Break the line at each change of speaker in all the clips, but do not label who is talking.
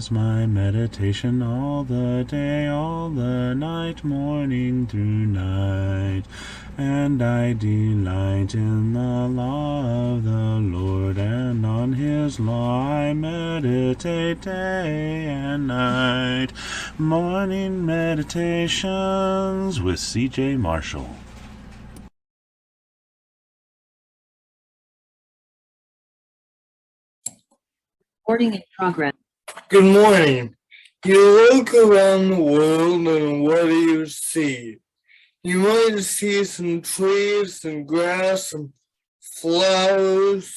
is my meditation all the day, all the night, morning through night. And I delight in the law of the Lord, and on his law I meditate day and night. Morning Meditations with C.J. Marshall.
Recording in progress.
Good morning. You look around the world and what do you see? You might see some trees, some grass, some flowers,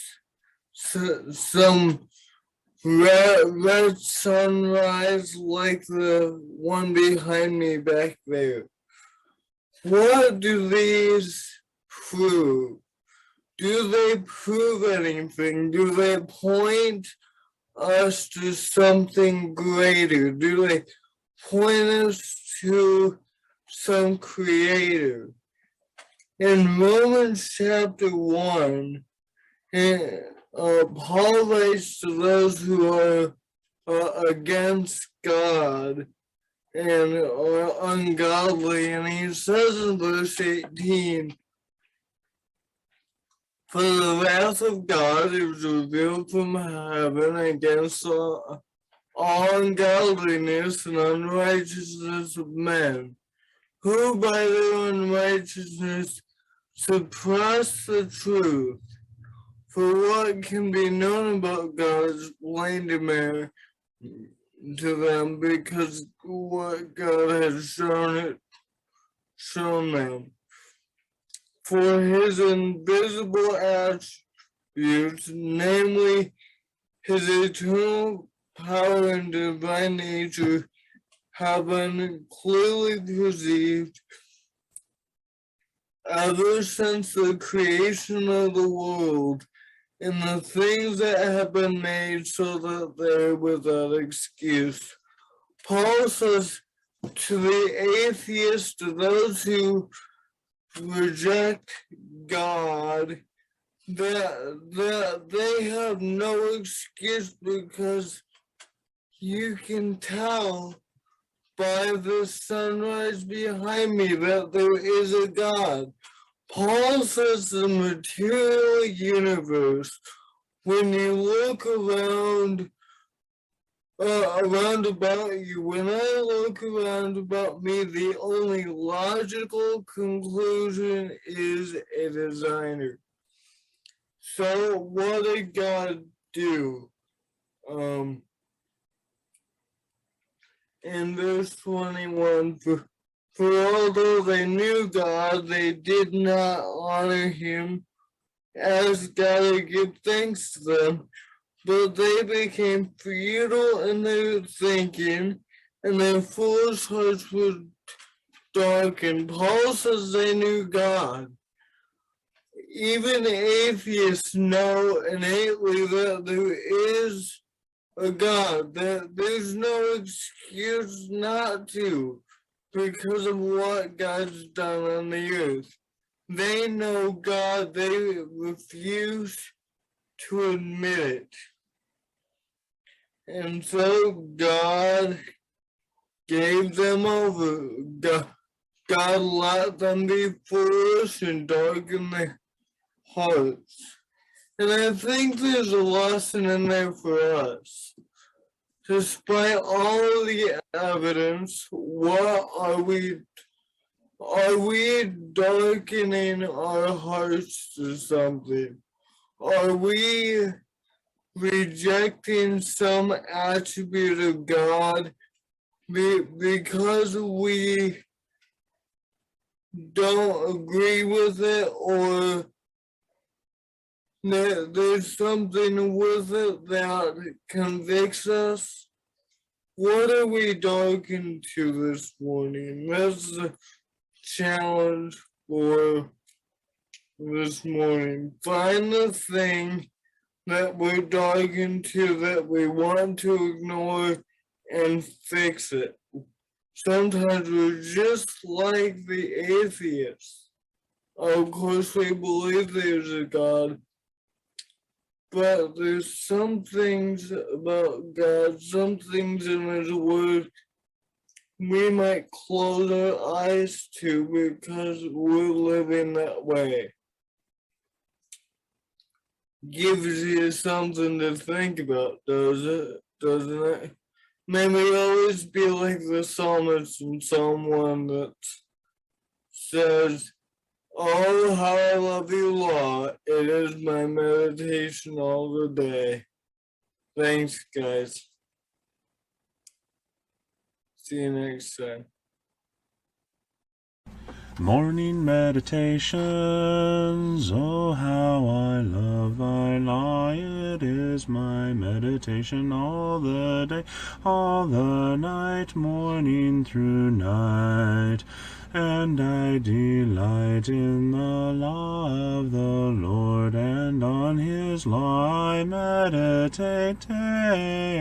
some red sunrise like the one behind me back there. What do these prove? Do they prove anything? Do they point us to something greater? Do they point us to some creator? In Romans chapter 1, Paul writes to those who are against God and are ungodly, and he says in verse 18, "For the wrath of God is revealed from heaven against all ungodliness and unrighteousness of men, who by their unrighteousness suppress the truth. For what can be known about God is plain to them, because what God has shown them. For his invisible attributes, namely his eternal power and divine nature, have been clearly perceived ever since the creation of the world, in the things that have been made, so that they're without excuse." Paul says to the atheists, to those who reject God, that they have no excuse, because you can tell by the sunrise behind me that there is a God. Paul says the material universe, when you look around about you, when I look around about me, the only logical conclusion is a designer. So what did God do? In verse 21, for although they knew God, they did not honor him as God or give thanks to them, but they became futile in their thinking, and their foolish hearts were darkened. Paul says they knew God. Even atheists know innately that there is a God, that there's no excuse not to, because of what God's done on the earth. They know God, they refuse to admit it. And so God gave them over. God let them be foolish and darken their hearts. And I think there's a lesson in there for us. Despite all of the evidence, what are we darkening our hearts to something? Are we rejecting some attribute of God because we don't agree with it, or there's something with it that convicts us? What are we darkened to this morning? That's the challenge for this morning. Find the thing that we're darkened to, that we want to ignore, and fix it. Sometimes we're just like the atheists. Of course, we believe there's a God, but there's some things about God, some things in His Word we might close our eyes to because we're living that way. Gives you something to think about, doesn't it? May we always be like the psalmist in Psalm 1 that says, "Oh, how I love your law. It is my meditation all the day." Thanks, guys. See you next time.
Morning meditations, oh how I love thy law, it is my meditation all the day, all the night, morning through night. And I delight in the law of the Lord, and on his law I meditate day